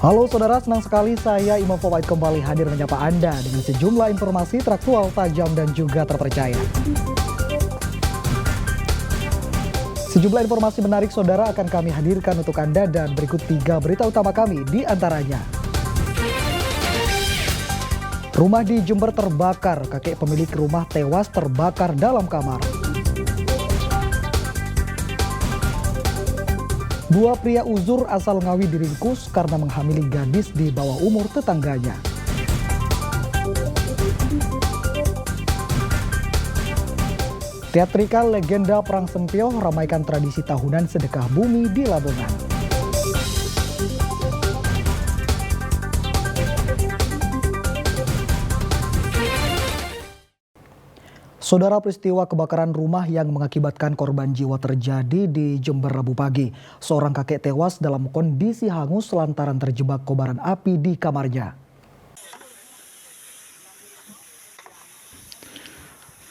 Halo saudara, senang sekali saya Imam Fawaid kembali hadir menyapa Anda dengan sejumlah informasi teraktual, tajam dan juga terpercaya. Sejumlah informasi menarik saudara akan kami hadirkan untuk Anda dan berikut 3 berita utama kami di antaranya. Rumah di Jember terbakar, kakek pemilik rumah tewas terbakar dalam kamar. 2 pria uzur asal Ngawi diringkus karena menghamili gadis di bawah umur tetangganya. Teatrikal legenda Perang Sempio ramaikan tradisi tahunan sedekah bumi di Lamongan. Saudara, peristiwa kebakaran rumah yang mengakibatkan korban jiwa terjadi di Jember Rabu pagi. Seorang kakek tewas dalam kondisi hangus lantaran terjebak kobaran api di kamarnya.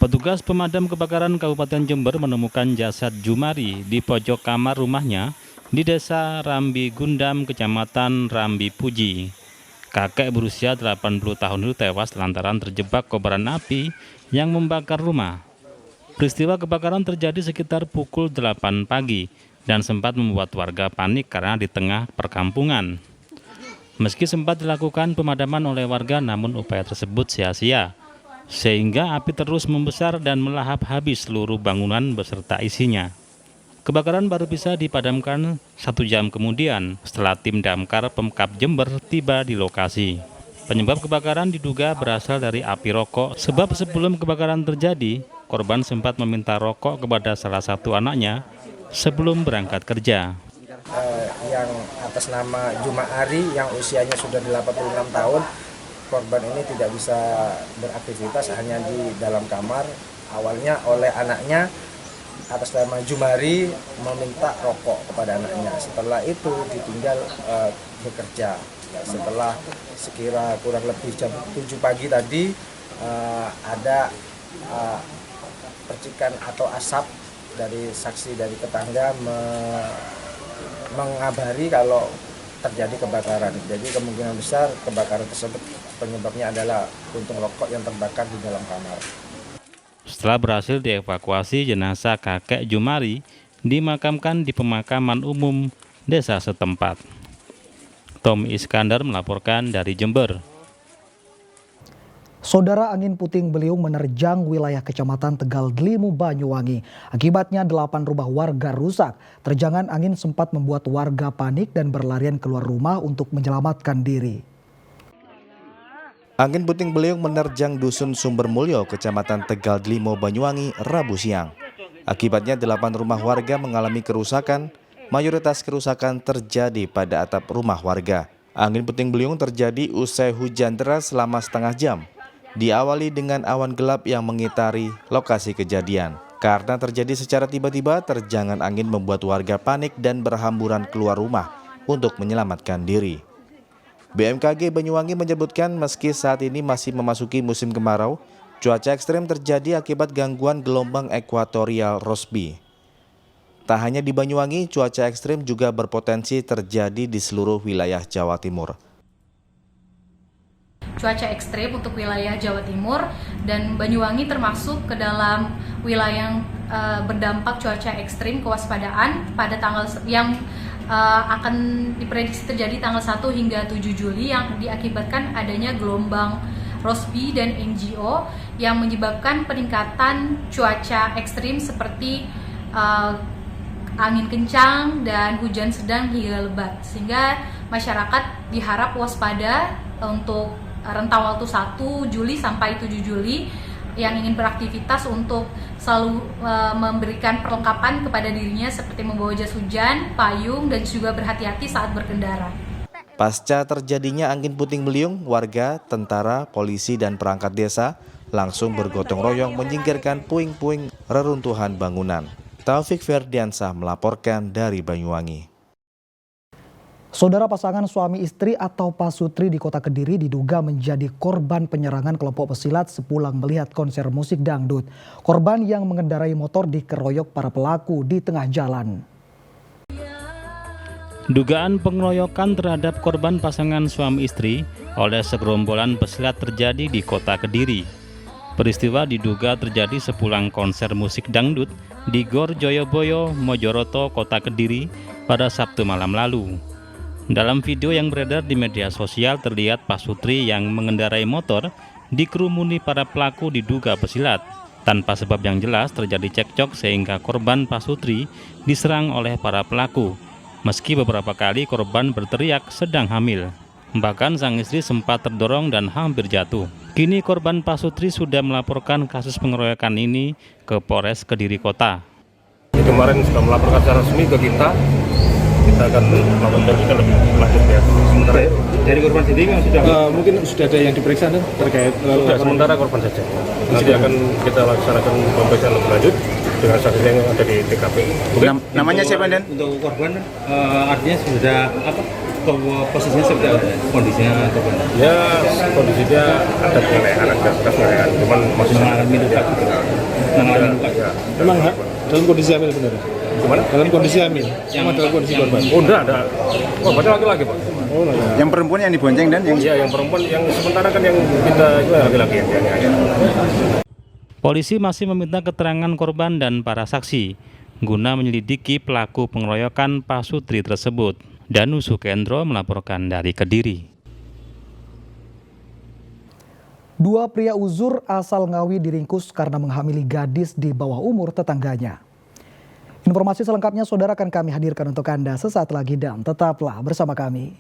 Petugas pemadam kebakaran Kabupaten Jember menemukan jasad Jumari di pojok kamar rumahnya di Desa Rambi Gundam, Kecamatan Rambi Puji. Kakek berusia 80 tahun itu tewas lantaran terjebak kobaran api yang membakar rumah. Peristiwa kebakaran terjadi sekitar pukul 8 pagi dan sempat membuat warga panik karena di tengah perkampungan. Meski sempat dilakukan pemadaman oleh warga, namun upaya tersebut sia-sia, sehingga api terus membesar dan melahap habis seluruh bangunan beserta isinya. Kebakaran baru bisa dipadamkan 1 jam kemudian setelah tim damkar Pemkab Jember tiba di lokasi. Penyebab kebakaran diduga berasal dari api rokok, sebab sebelum kebakaran terjadi, korban sempat meminta rokok kepada salah satu anaknya sebelum berangkat kerja. Yang atas nama Jumari yang usianya sudah 86 tahun, korban ini tidak bisa beraktivitas, hanya di dalam kamar. Awalnya oleh anaknya atas nama Jumari meminta rokok kepada anaknya. Setelah itu ditinggal bekerja. Setelah sekira kurang lebih jam 7 pagi tadi ada percikan atau asap dari saksi dari tetangga mengabari kalau terjadi kebakaran. Jadi kemungkinan besar kebakaran tersebut penyebabnya adalah puntung rokok yang terbakar di dalam kamar. Setelah berhasil dievakuasi, jenazah kakek Jumari dimakamkan di pemakaman umum desa setempat. Tommy Iskandar melaporkan dari Jember. Saudara, angin puting beliung menerjang wilayah Kecamatan Tegal Dlimu, Banyuwangi. Akibatnya 8 rumah warga rusak. Terjangan angin sempat membuat warga panik dan berlarian keluar rumah untuk menyelamatkan diri. Angin puting beliung menerjang Dusun Sumber Mulyo, Kecamatan Tegal Dlimu, Banyuwangi, Rabu siang. Akibatnya 8 rumah warga mengalami kerusakan. Mayoritas kerusakan terjadi pada atap rumah warga. Angin puting beliung terjadi usai hujan deras selama setengah jam. Diawali dengan awan gelap yang mengitari lokasi kejadian. Karena terjadi secara tiba-tiba, terjangan angin membuat warga panik dan berhamburan keluar rumah untuk menyelamatkan diri. BMKG Banyuwangi menyebutkan meski saat ini masih memasuki musim kemarau, cuaca ekstrem terjadi akibat gangguan gelombang ekuatorial Rossby. Tak hanya di Banyuwangi, cuaca ekstrem juga berpotensi terjadi di seluruh wilayah Jawa Timur. Cuaca ekstrem untuk wilayah Jawa Timur dan Banyuwangi termasuk ke dalam wilayah yang berdampak cuaca ekstrem kewaspadaan pada tanggal yang akan diprediksi terjadi tanggal 1 hingga 7 Juli yang diakibatkan adanya gelombang Rossby dan NGO yang menyebabkan peningkatan cuaca ekstrem seperti angin kencang dan hujan sedang hingga lebat, sehingga masyarakat diharap waspada untuk rentang waktu 1 Juli sampai 7 Juli yang ingin beraktivitas untuk selalu memberikan perlengkapan kepada dirinya seperti membawa jas hujan, payung, dan juga berhati-hati saat berkendara. Pasca terjadinya angin puting beliung, warga, tentara, polisi, dan perangkat desa langsung bergotong royong menyingkirkan puing-puing reruntuhan bangunan. Taufik Ferdiansah melaporkan dari Banyuwangi. Saudara, pasangan suami istri atau pasutri di Kota Kediri diduga menjadi korban penyerangan kelompok pesilat sepulang melihat konser musik dangdut. Korban yang mengendarai motor dikeroyok para pelaku di tengah jalan. Dugaan pengeroyokan terhadap korban pasangan suami istri oleh segerombolan pesilat terjadi di kota Kediri. Peristiwa diduga terjadi sepulang konser musik dangdut di Gor Joyoboyo, Mojoroto, kota Kediri pada Sabtu malam lalu. Dalam video yang beredar di media sosial terlihat Pasutri yang mengendarai motor dikerumuni para pelaku diduga pesilat. Tanpa sebab yang jelas terjadi cekcok sehingga korban Pasutri diserang oleh para pelaku. Meski beberapa kali korban berteriak sedang hamil. Bahkan sang istri sempat terdorong dan hampir jatuh. Kini korban Pasutri sudah melaporkan kasus pengeroyokan ini ke Polres Kediri Kota. Kemarin sudah melaporkan secara resmi ke kita akan melakukan penyelidikan lebih lanjut ya. Sementara dari korban sendiri yang sudah mungkin sudah ada yang diperiksa terkait sudah sementara korban saja. Nanti akan kita laksanakan pemeriksaan lebih lanjut dengan saksi yang ada di TKP. namanya siapa Dan? Untuk korban artinya sudah apa? Posisinya seperti apa? Kondisinya korban? Ya kondisinya ada pengenalan, ada pengenalan, cuman masih mengalami luka. Mengalami luka. Ya. Memang dalam kondisi hamil benar? Gimana? Dalam kondisi hamil? Sama dalam kondisi korban? Oh enggak ada. Korbannya laki-laki Pak. Oh, Yang perempuan yang dibonceng dan yang Iya yang perempuan yang sementara kan yang kita itu laki-laki yang ada. Polisi masih meminta keterangan korban dan para saksi guna menyelidiki pelaku pengeroyokan Pasutri tersebut. Danu Sukendro melaporkan dari Kediri. Dua pria uzur asal Ngawi diringkus karena menghamili gadis di bawah umur tetangganya. Informasi selengkapnya saudara akan kami hadirkan untuk Anda sesaat lagi dan tetaplah bersama kami.